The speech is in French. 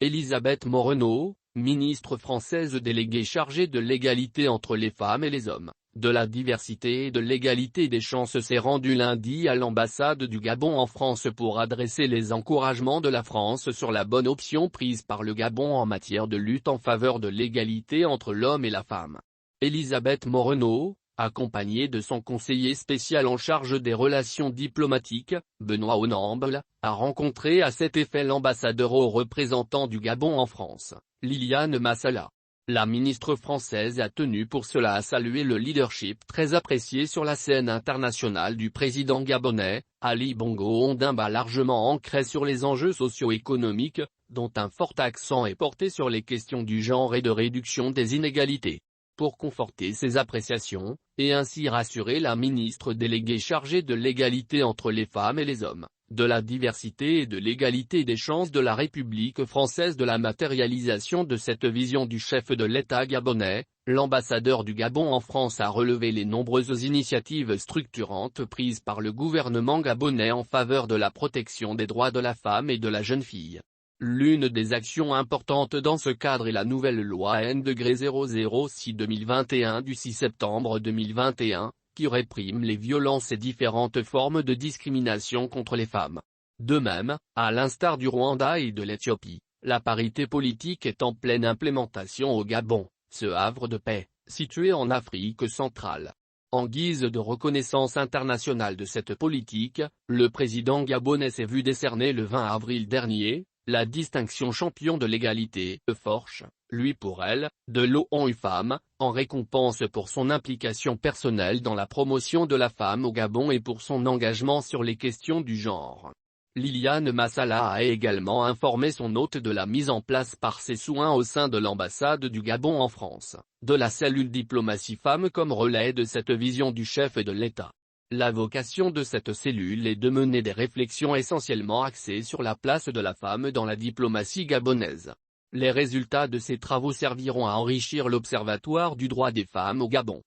Elisabeth Moreno, ministre française déléguée chargée de l'égalité entre les femmes et les hommes, de la diversité et de l'égalité des chances, s'est rendue lundi à l'ambassade du Gabon en France pour adresser les encouragements de la France sur la bonne option prise par le Gabon en matière de lutte en faveur de l'égalité entre l'homme et la femme. Elisabeth Moreno, accompagnée de son conseiller spécial en charge des relations diplomatiques, Benoît Onamble, a rencontré à cet effet l'ambassadeur haut représentant du Gabon en France, Liliane Massala. La ministre française a tenu pour cela à saluer le leadership très apprécié sur la scène internationale du président gabonais, Ali Bongo Ondimba, largement ancré sur les enjeux socio-économiques, dont un fort accent est porté sur les questions du genre et de réduction des inégalités. Pour conforter ces appréciations, et ainsi rassurer la ministre déléguée chargée de l'égalité entre les femmes et les hommes, de la diversité et de l'égalité des chances de la République française, de la matérialisation de cette vision du chef de l'État gabonais, l'ambassadeur du Gabon en France a relevé les nombreuses initiatives structurantes prises par le gouvernement gabonais en faveur de la protection des droits de la femme et de la jeune fille. L'une des actions importantes dans ce cadre est la nouvelle loi N-006/2021 du 6 septembre 2021, qui réprime les violences et différentes formes de discrimination contre les femmes. De même, à l'instar du Rwanda et de l'Éthiopie, la parité politique est en pleine implémentation au Gabon, ce havre de paix, situé en Afrique centrale. En guise de reconnaissance internationale de cette politique, le président gabonais s'est vu décerner le 20 avril dernier la distinction champion de l'égalité, Forche, lui pour elle, de l'ONU Femmes, en récompense pour son implication personnelle dans la promotion de la femme au Gabon et pour son engagement sur les questions du genre. Liliane Massala a également informé son hôte de la mise en place par ses soins au sein de l'ambassade du Gabon en France, de la cellule diplomatie femmes comme relais de cette vision du chef de l'État. La vocation de cette cellule est de mener des réflexions essentiellement axées sur la place de la femme dans la diplomatie gabonaise. Les résultats de ces travaux serviront à enrichir l'Observatoire du droit des femmes au Gabon.